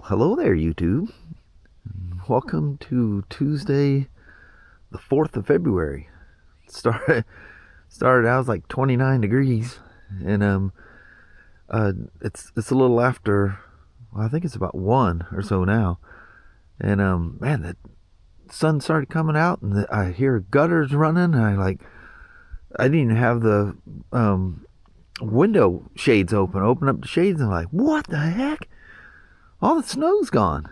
Hello there, YouTube. Welcome to Tuesday, the 4th of February. Started out like 29 degrees, and it's a little after. Well, I think it's about 1 or so now, and man, the sun started coming out, and I hear gutters running. And I didn't even have the window shades open. Open up the shades, and I'm like, what the heck? All the snow's gone.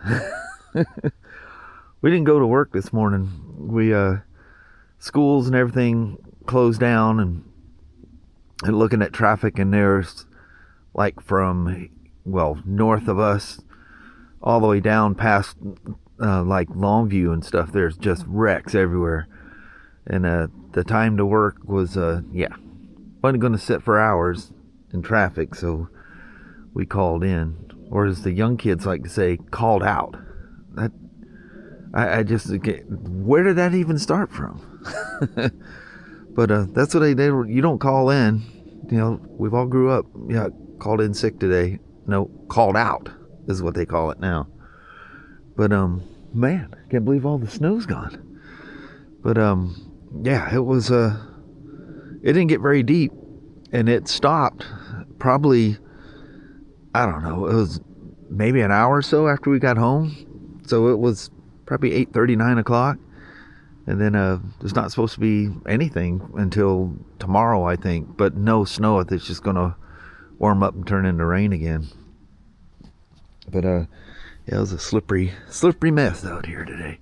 We didn't go to work this morning. We schools and everything closed down, and looking at traffic, and there's like from north of us all the way down past like Longview and stuff. There's just wrecks everywhere, and the time to work was wasn't going to sit for hours in traffic, so we called in. Or as the young kids like to say, called out. That I just, where did that even start from? But that's what they did. You don't call in. You know, we've all grew up. Yeah, called in sick today. No, called out is what they call it now. But man, can't believe all the snow's gone. But yeah, it was it didn't get very deep, and it stopped probably, I don't know, it was maybe an hour or so after we got home. So it was probably 8:30, 9 o'clock. And then there's not supposed to be anything until tomorrow, I think. But no snow. It's just going to warm up and turn into rain again. But yeah, it was a slippery mess out here today.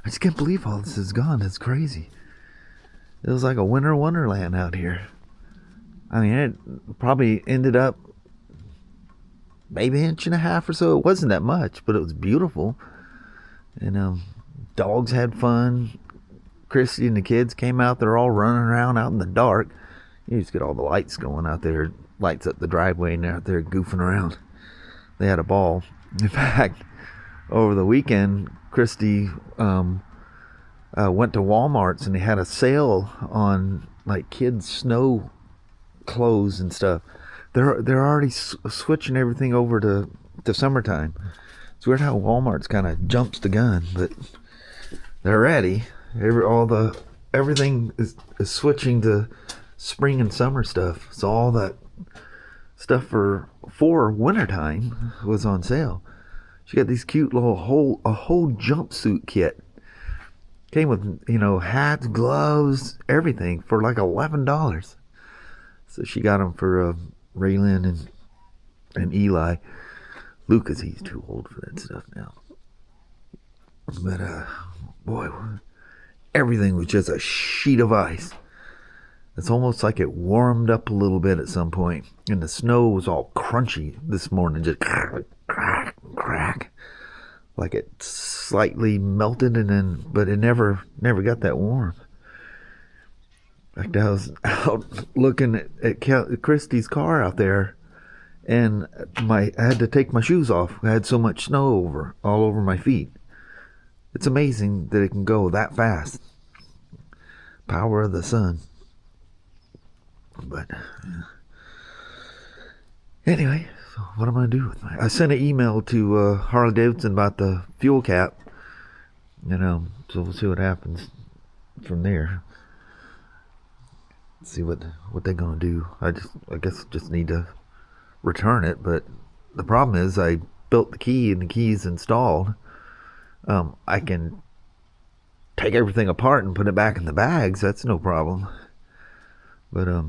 I just can't believe all this is gone. It's crazy. It was like a winter wonderland out here. I mean, it probably ended up maybe 1.5 inches or so. It wasn't that much, but it was beautiful. And dogs had fun. Christy and the kids came out. They're all running around out in the dark. You just get all the lights going out there. Lights up the driveway, and they're out there goofing around. They had a ball. In fact, over the weekend, Christy went to Walmart's, and they had a sale on like kids' snow clothes and stuff. They're already switching everything over to summertime. It's weird how Walmart's kind of jumps the gun, but they're ready. Everything is switching to spring and summer stuff. So all that stuff for wintertime was on sale. She got these cute little a whole jumpsuit kit. Came with, hats, gloves, everything for like $11. So she got them for Raylan and Eli. Lucas, he's too old for that stuff now. But boy, everything was just a sheet of ice. It's almost like it warmed up a little bit at some point, and the snow was all crunchy this morning, just crack, crack, crack, like it slightly melted, but it never got that warm. In fact, I was out looking at Christy's car out there, and I had to take my shoes off. I had so much snow all over my feet. It's amazing that it can go that fast. Power of the sun. But anyway, so what am I going to do with I sent an email to Harley-Davidson about the fuel cap. So we'll see what happens from there. See what they're going to do. I guess just need to return it. But the problem is I built the key, and the key's installed. I can take everything apart and put it back in the bags. That's no problem. But I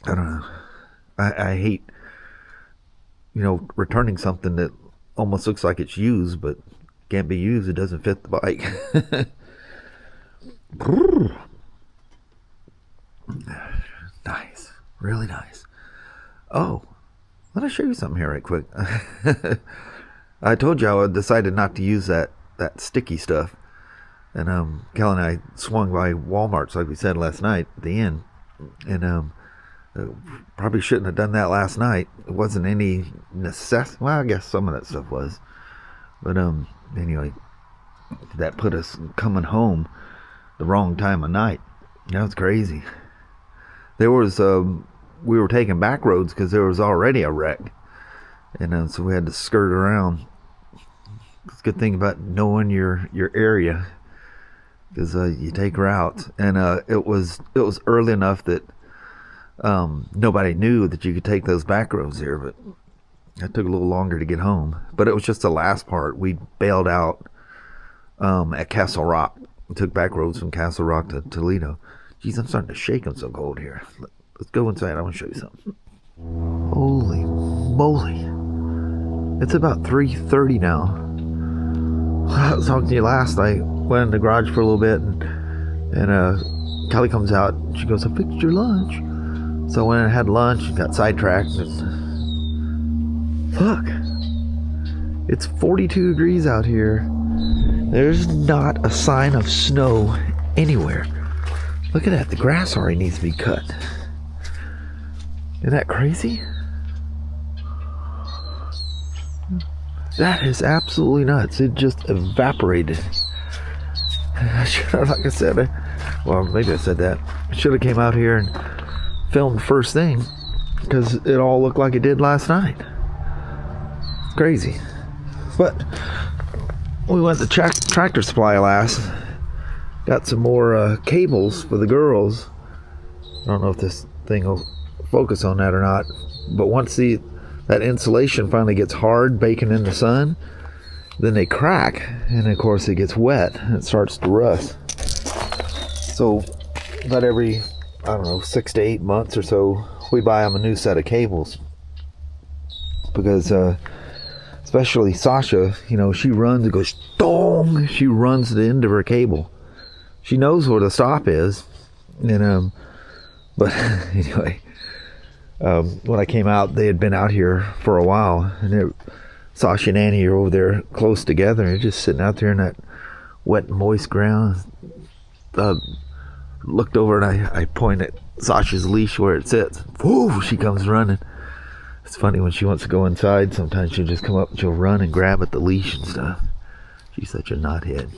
don't know. I hate returning something that almost looks like it's used but can't be used. It doesn't fit the bike. Nice, really nice. Oh, let me show you something here right quick. I told you I decided not to use that sticky stuff. And Kel and I swung by Walmart's like we said last night at the end. And probably shouldn't have done that last night. It wasn't any necessity. Well, I guess some of that stuff was. But anyway, that put us coming home the wrong time of night. That was crazy. There was we were taking back roads because there was already a wreck. And so we had to skirt around. It's a good thing about knowing your area, because you take routes, and it was early enough that nobody knew that you could take those back roads here, but it took a little longer to get home. But it was just the last part. We bailed out at Castle Rock. We took back roads from Castle Rock to Toledo. Jeez, I'm starting to shake. I'm so cold here. Let's go inside. I want to show you something. Holy moly. It's about 3:30 now. I was talking to you last night. Went in the garage for a little bit, and Kelly comes out. She goes, "I fixed your lunch." So I went and had lunch and got sidetracked. And look, it's 42 degrees out here. There's not a sign of snow anywhere. Look at that. The grass already needs to be cut. Isn't that crazy? That is absolutely nuts. It just evaporated. Like I said, well, maybe I said that. I should have came out here and filmed first thing, because it all looked like it did last night. Crazy. But we went to Tractor Supply last. Got some more cables for the girls. I don't know if this thing will focus on that or not, but once that insulation finally gets hard baking in the sun, then they crack, and of course it gets wet and it starts to rust. So about every, I don't know, 6 to 8 months or so, we buy them a new set of cables, because especially Sasha, she runs, it goes dong, she runs to the end of her cable. She knows where the stop is, and but anyway, when I came out, they had been out here for a while, and Sasha and Annie are over there close together, and they're just sitting out there in that wet, moist ground. Looked over and I point at Sasha's leash where it sits. Whoo! She comes running. It's funny, when she wants to go inside, sometimes she'll just come up and she'll run and grab at the leash and stuff. She's such a knothead.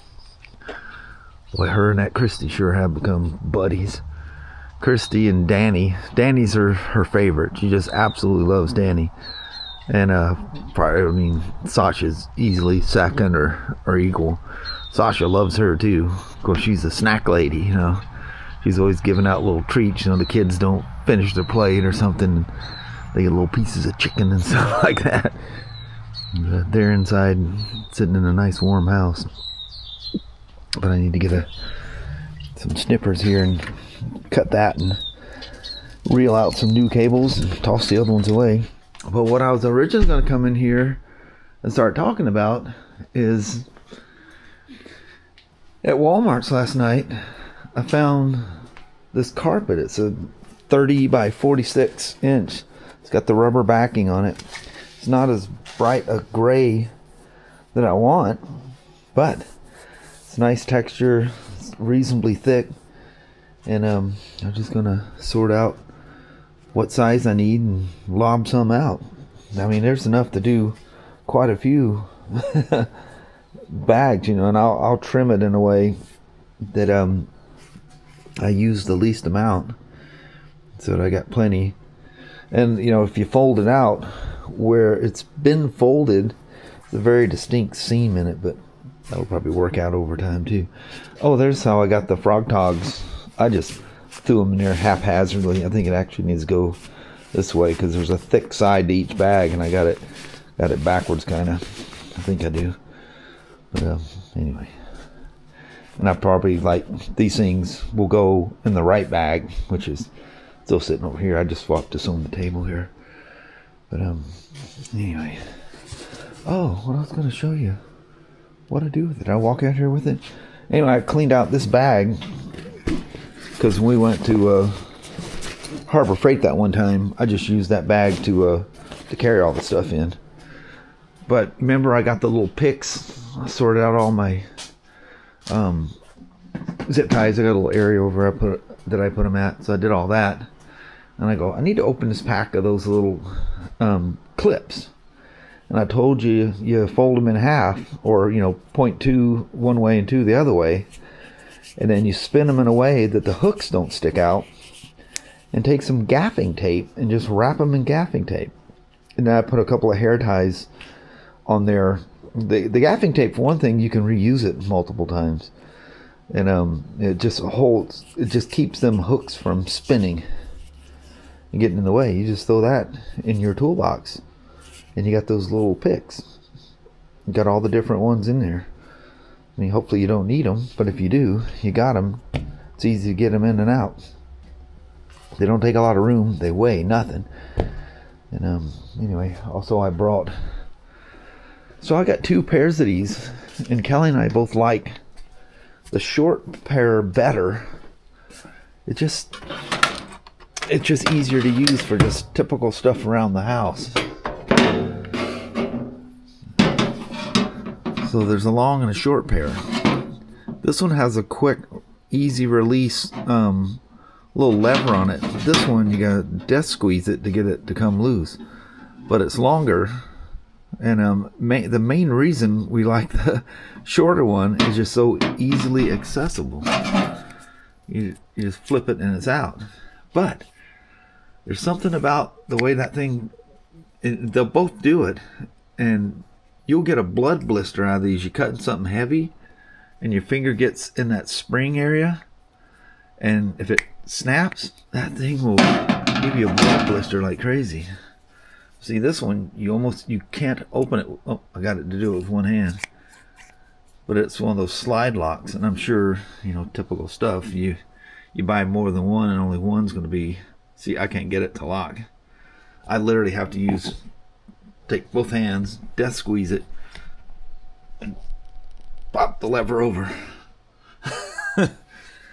Boy, her and that Christy sure have become buddies. Christy and Danny. Danny's her favorite. She just absolutely loves Danny. And Sasha's easily second or equal. Sasha loves her too. Of course, she's a snack lady, She's always giving out little treats. The kids don't finish their plate or something. They get little pieces of chicken and stuff like that. They're inside, sitting in a nice warm house. But I need to get some snippers here and cut that and reel out some new cables and toss the other ones away. But what I was originally going to come in here and start talking about is, at Walmart's last night, I found this carpet. It's a 30 by 46 inch. It's got the rubber backing on it. It's not as bright a gray that I want, but it's nice texture. It's reasonably thick. And I'm just going to sort out what size I need and lob some out. There's enough to do quite a few bags, and I'll trim it in a way that I use the least amount, so that I got plenty. And if you fold it out, where it's been folded, there's a very distinct seam in it, but that'll probably work out over time too. Oh, there's how I got the frog togs. I just threw them in there haphazardly. I think it actually needs to go this way, because there's a thick side to each bag, and I got it backwards kind of. I think I do. But anyway, and I probably, these things will go in the right bag, which is still sitting over here. I just swapped this on the table here. But anyway, what I was going to show you, what I do with it. I walk out here with it. Anyway, I cleaned out this bag, because when we went to Harbor Freight that one time, I just used that bag to carry all the stuff in. But remember, I got the little picks. I sorted out all my zip ties. I got a little area over that I put them at, so I did all that. And I go, I need to open this pack of those little clips. And I told you, you fold them in half, or 0.2 one way and 2 the other way, and then you spin them in a way that the hooks don't stick out, and take some gaffing tape and just wrap them in gaffing tape. And then I put a couple of hair ties on there. The gaffing tape, for one thing, you can reuse it multiple times. And it just keeps them hooks from spinning and getting in the way. You just throw that in your toolbox, and you got those little picks. You got all the different ones in there. I mean, hopefully you don't need them, but if you do, you got them. It's easy to get them in and out. They don't take a lot of room. They weigh nothing. And anyway, also I got 2 pairs of these, and Kelly and I both like the short pair better. It's just easier to use for just typical stuff around the house. So there's a long and a short pair. This one has a quick, easy release little lever on it. This one you gotta death squeeze it to get it to come loose, but it's longer. And the main reason we like the shorter one is just so easily accessible. You just flip it and it's out. But there's something about the way that thing, they'll both do it, and you'll get a blood blister out of these. You cutting something heavy and your finger gets in that spring area, and if it snaps, that thing will give you a blood blister like crazy. See, this one, you can't open it. Oh, I got it to do it with one hand. But it's one of those slide locks, and I'm sure, typical stuff. You buy more than one, and only one's going to be... See, I can't get it to lock. I literally have to take both hands, death squeeze it, and pop the lever over.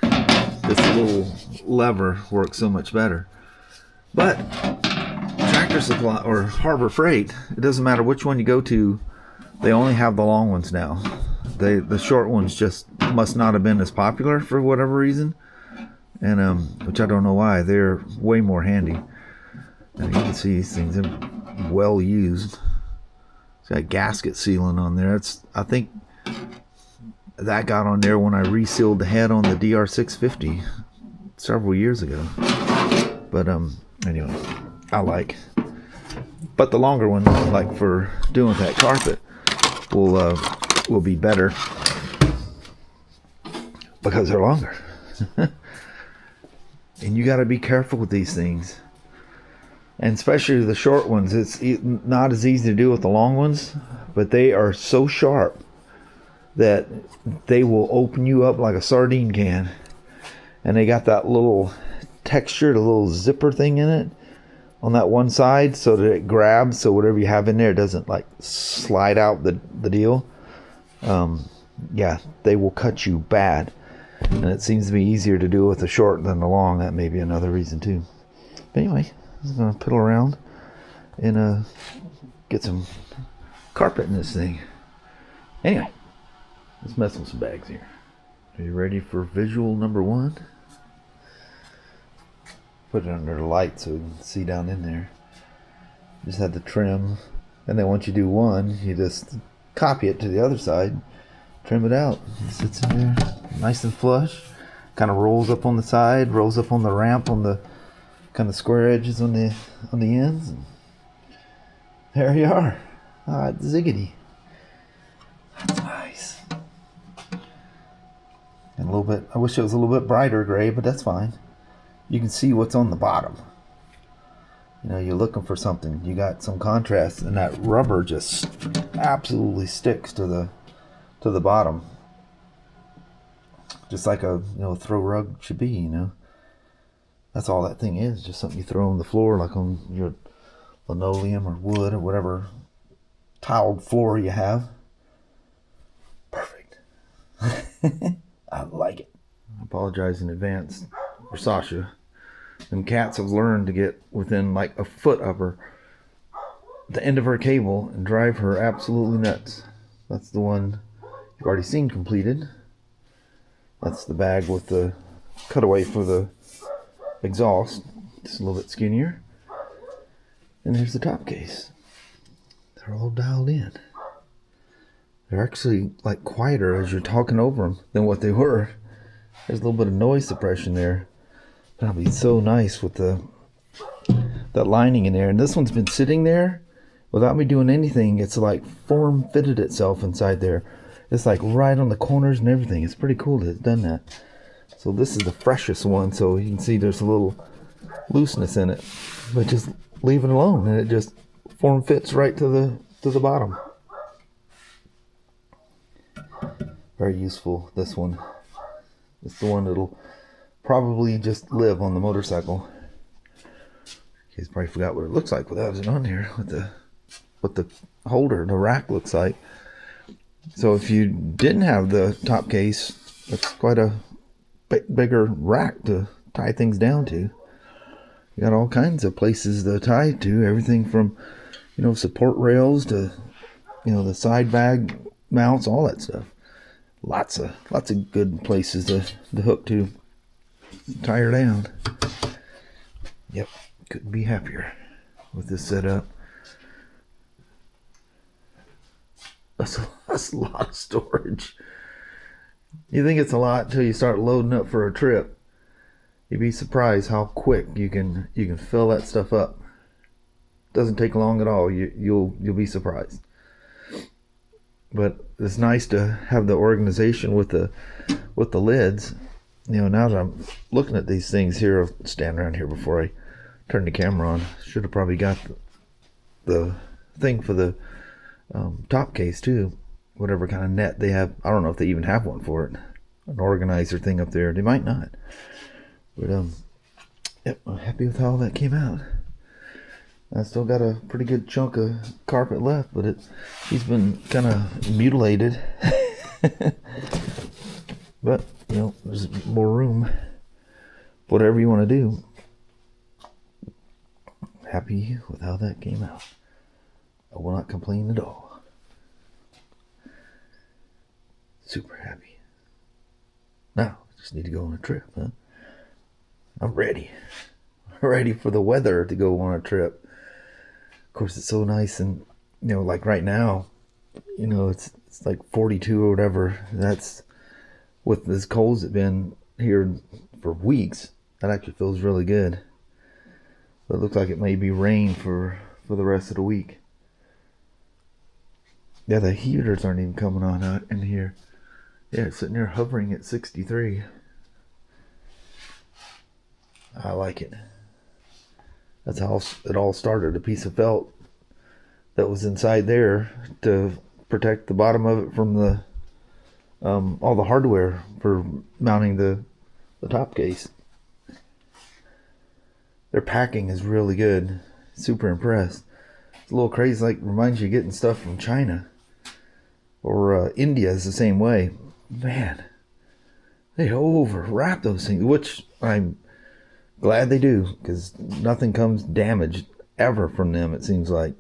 This little lever works so much better. But Tractor Supply or Harbor Freight, it doesn't matter which one you go to, they only have the long ones now. The short ones just must not have been as popular for whatever reason, and which I don't know why. They're way more handy. And you can see these things are well used. It's got gasket sealing on there. I think that got on there when I resealed the head on the DR650 several years ago. But anyway, I like. But the longer one, like for doing that carpet, will be better because they're longer. And you got to be careful with these things, and especially the short ones. It's not as easy to do with the long ones, but they are so sharp that they will open you up like a sardine can. And they got that little texture, the little zipper thing in it on that one side, so that it grabs, so whatever you have in there doesn't like slide out the deal. Yeah, they will cut you bad, and it seems to be easier to do with the short than the long. That may be another reason too. But anyway, I'm just gonna piddle around and get some carpet in this thing. Anyway, let's mess with some bags here. Are you ready for visual number 1? Put it under the light so we can see down in there. Just have the trim, and then once you do one, you just copy it to the other side, trim it out. It sits in there nice and flush, kind of rolls up on the side, rolls up on the ramp on the kind of square edges on the ends, and there you are. Ziggity. That's nice. And a little bit, I wish it was a little bit brighter gray, but that's fine. You can see what's on the bottom. You're looking for something. You got some contrast, and that rubber just absolutely sticks to the bottom, just like a throw rug should be. That's all that thing is, just something you throw on the floor, like on your linoleum or wood or whatever tiled floor you have. Perfect. I like it. I apologize in advance for Sasha. Them cats have learned to get within like a foot of her, the end of her cable, and drive her absolutely nuts. That's the one you've already seen completed. That's the bag with the cutaway for the exhaust. Just a little bit skinnier. And there's the top case. They're all dialed in. They're actually like quieter as you're talking over them than what they were. There's a little bit of noise suppression there. That'll be so nice with that lining in there. And this one's been sitting there without me doing anything. It's like form fitted itself inside there. It's like right on the corners and everything. It's pretty cool that it's done that. So this is the freshest one, so you can see there's a little looseness in it, but just leave it alone and it just form fits right to the bottom. Very useful, this one. It's the one that'll probably just live on the motorcycle. You guys probably forgot what it looks like without it on here, what the holder, the rack looks like. So if you didn't have the top case, it's quite a bigger rack to tie things down to. You got all kinds of places to tie to, everything from, you know, support rails to, you know, the side bag mounts, all that stuff. Lots of good places to hook to, tie her down. Yep, couldn't be happier with this setup. That's a lot of storage. You think it's a lot until you start loading up for a trip. You'd be surprised how quick you can fill that stuff up. Doesn't take long at all. You'll be surprised. But it's nice to have the organization with the lids. You know, now that I'm looking at these things here, I'll stand around here before I turn the camera on. Should have probably got the thing for the top case too. Whatever kind of net they have. I don't know if they even have one for it. An organizer thing up there. They might not. But yep, I'm happy with how that came out. I still got a pretty good chunk of carpet left, but he's been kind of mutilated. But, you know, there's more room. Whatever you want to do. Happy with how that came out. I will not complain at all. Super happy. Now, just need to go on a trip, huh? I'm ready. Ready for the weather to go on a trip. Of course, it's so nice, and you know, like right now, you know, it's like 42 or whatever. That's with as cold as it's been here for weeks. That actually feels really good. But it looks like it may be rain for the rest of the week. Yeah, the heaters aren't even coming on out in here. Yeah, it's sitting there hovering at 63. I like it. That's how it all started. A piece of felt that was inside there to protect the bottom of it from the all the hardware for mounting the top case. Their packing is really good. Super impressed. It's a little crazy, like reminds you of getting stuff from China or India is the same way. Man, they overwrap those things, which I'm glad they do, because nothing comes damaged ever from them, it seems like.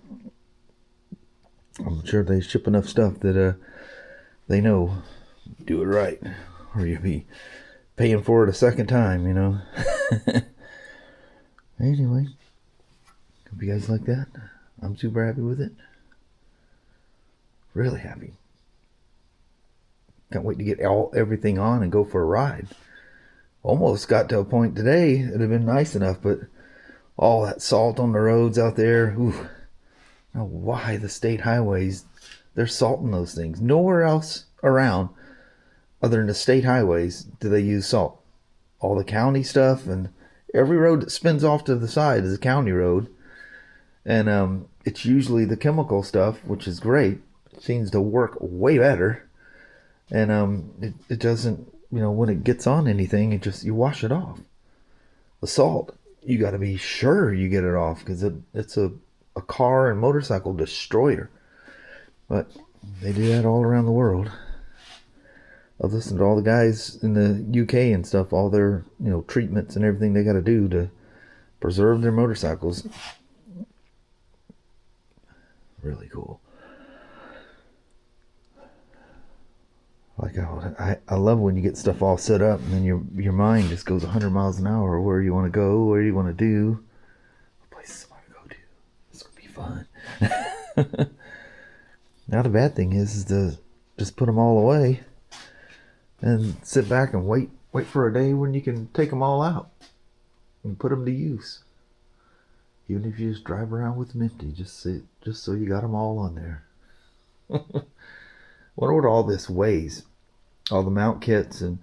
I'm sure they ship enough stuff that they know do it right, or you'll be paying for it a second time, you know. Anyway, hope you guys like that. I'm super happy with it. Really happy. Can't wait to get everything on and go for a ride. Almost got to a point today, it'd have been nice enough, but all that salt on the roads out there, ooh. I don't know why the state highways, they're salting those things. Nowhere else around, other than the state highways, do they use salt. All the county stuff, and every road that spins off to the side is a county road. And it's usually the chemical stuff, which is great. It seems to work way better. And it doesn't, you know, when it gets on anything, you wash it off. The salt, you got to be sure you get it off, because it's a car and motorcycle destroyer. But they do that all around the world. I've listened to all the guys in the UK and stuff, all their, you know, treatments and everything they got to do to preserve their motorcycles. Really cool. Like I love when you get stuff all set up and then your mind just goes 100 miles an hour where you want to go, where you want to do. What places I want to go to. It's going to be fun. Now the bad thing is to just put them all away and sit back and wait for a day when you can take them all out and put them to use. Even if you just drive around with them empty, just so you got them all on there. Wonder what all this weighs. All the mount kits and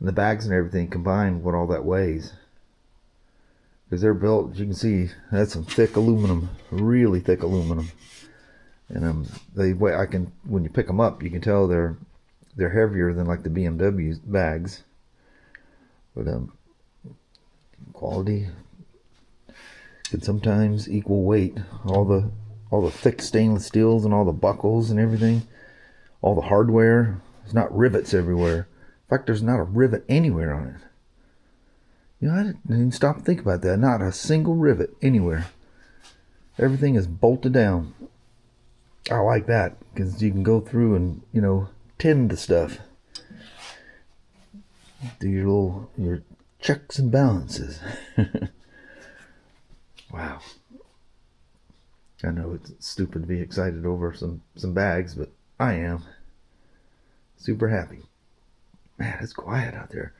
the bags and everything combined, what all that weighs. Because they're built, as you can see, that's some thick aluminum, really thick aluminum. And they weigh. When you pick them up, you can tell they're heavier than like the BMW bags. But quality can sometimes equal weight. All the thick stainless steels and all the buckles and everything, all the hardware. There's not rivets everywhere. In fact, there's not a rivet anywhere on it. You know, I didn't even stop and think about that. Not a single rivet anywhere. Everything is bolted down. I like that because you can go through and, you know, tend to stuff. Do your checks and balances. Wow. I know it's stupid to be excited over some bags, but I am. Super happy. Man, it's quiet out there.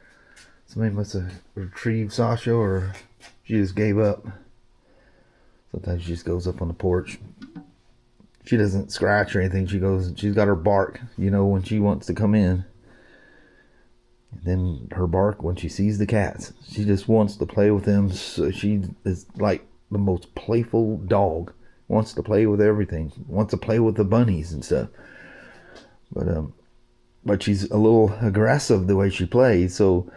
Somebody must have retrieved Sasha, or she just gave up. Sometimes she just goes up on the porch. She doesn't scratch or anything. She's got her bark, you know, when she wants to come in. And then her bark when she sees the cats. She just wants to play with them. So she is like the most playful dog. Wants to play with everything. Wants to play with the bunnies and stuff. But she's a little aggressive the way she plays. So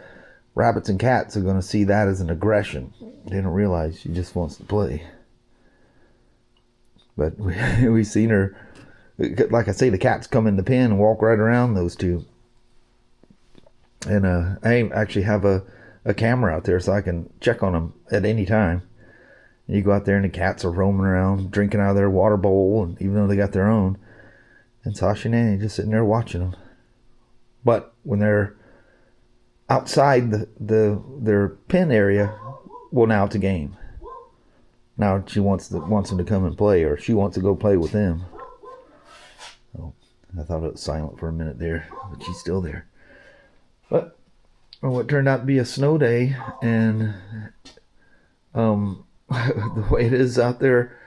rabbits and cats are going to see that as an aggression. They don't realize she just wants to play. But we've seen her, like I say, the cats come in the pen and walk right around those two. And I actually have a camera out there so I can check on them at any time. And you go out there and the cats are roaming around, drinking out of their water bowl, and even though they got their own. And Sasha and Annie just sitting there watching them. But when they're outside their pen area, well, now it's a game. Now she wants them to come and play, or she wants to go play with them. Oh, I thought it was silent for a minute there, but she's still there. But what turned out to be a snow day, and the way it is out there,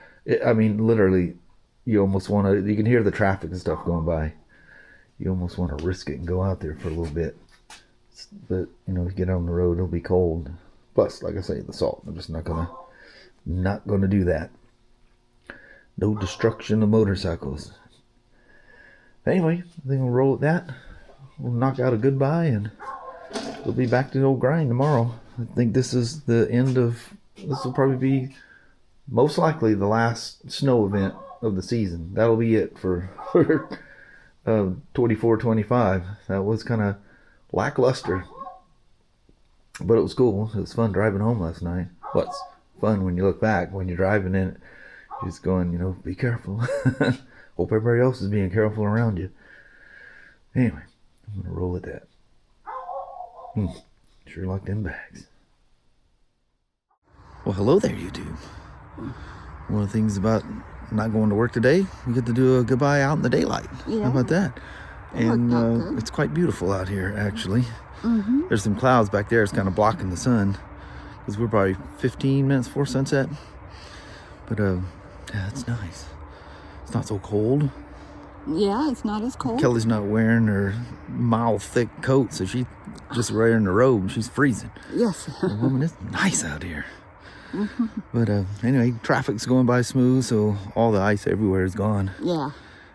I mean, literally, you almost want to. You can hear the traffic and stuff going by. You almost want to risk it and go out there for a little bit. But you know, if you get on the road, it'll be cold. Plus, like I say, the salt. I'm just not gonna do that. No destruction of motorcycles. Anyway, I think we'll roll with that. We'll knock out a goodbye and we'll be back to the old grind tomorrow. I think this is the end of. This will probably be most likely the last snow event of the season. That'll be it for 24-25. That was kind of lackluster, but it was cool. It was fun driving home last night. What's fun when you look back, when you're driving in it, you're just going, you know, be careful. Hope everybody else is being careful around you. Anyway, I'm gonna roll with that. Sure like them bags. Well, hello there, YouTube. One of the things about not going to work today, we get to do a goodbye out in the daylight. Yeah. How about that? And it's quite beautiful out here, actually. Mm-hmm. There's some clouds back there. It's kind of blocking the sun because we're probably 15 minutes before sunset. But yeah, it's nice. It's not so cold. Yeah, it's not as cold. Kelly's not wearing her mile thick coat, so she's just wearing the robe. She's freezing. Yes. Woman, it's nice out here. Mm-hmm. But anyway, traffic's going by smooth, so all the ice everywhere is gone. Yeah.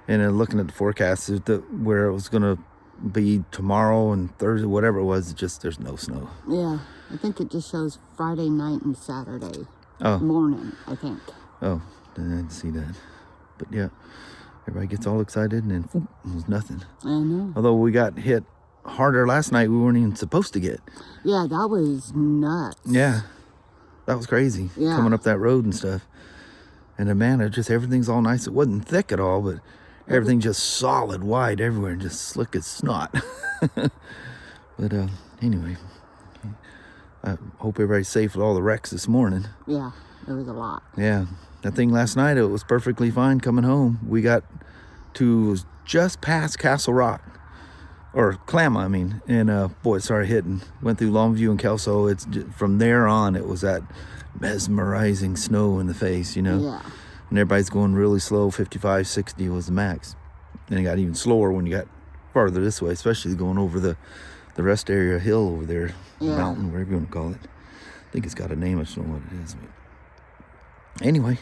And looking at the forecast, where it was going to be tomorrow and Thursday, whatever it was, there's no snow. Yeah, I think it just shows Friday night and Saturday morning, I think. Oh, I didn't see that. But yeah, everybody gets all excited and then it was nothing. I know. Although we got hit harder last night we weren't even supposed to get. Yeah, that was nuts. Yeah, that was crazy. Yeah. Coming up that road and stuff. And then, man, everything's all nice. It wasn't thick at all, but everything just solid, wide everywhere, and just slick as snot. But anyway, I hope everybody's safe with all the wrecks this morning. Yeah, there was a lot. Yeah, that thing last night, it was perfectly fine coming home. We got to just past Castle Rock. or Klamath, I mean. And boy, it started hitting. Went through Longview and Kelso. It's just, from there on, it was that mesmerizing snow in the face, you know. Yeah. And everybody's going really slow. 55, 60 was the max. And it got even slower when you got farther this way, especially going over the rest area hill over there, mountain, whatever you want to call it. I think it's got a name. I just don't know what it is. But anyway,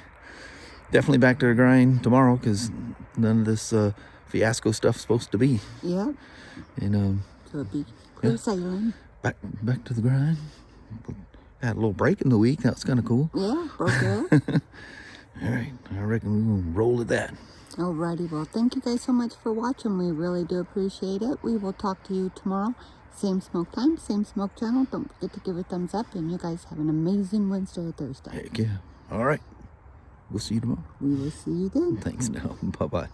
definitely back to the grind tomorrow because none of this fiasco stuff's supposed to be. Yeah. And So it'll be clear sailing. Back to the grind. Had a little break in the week. That was kind of cool. Yeah, broke it up. All right, I reckon we're gonna roll with that. Alrighty, well, thank you guys so much for watching. We really do appreciate it. We will talk to you tomorrow. Same smoke time, same smoke channel. Don't forget to give it a thumbs up. And you guys have an amazing Wednesday or Thursday. Heck yeah. All right. We'll see you tomorrow. We will see you then. Thanks now. Bye-bye.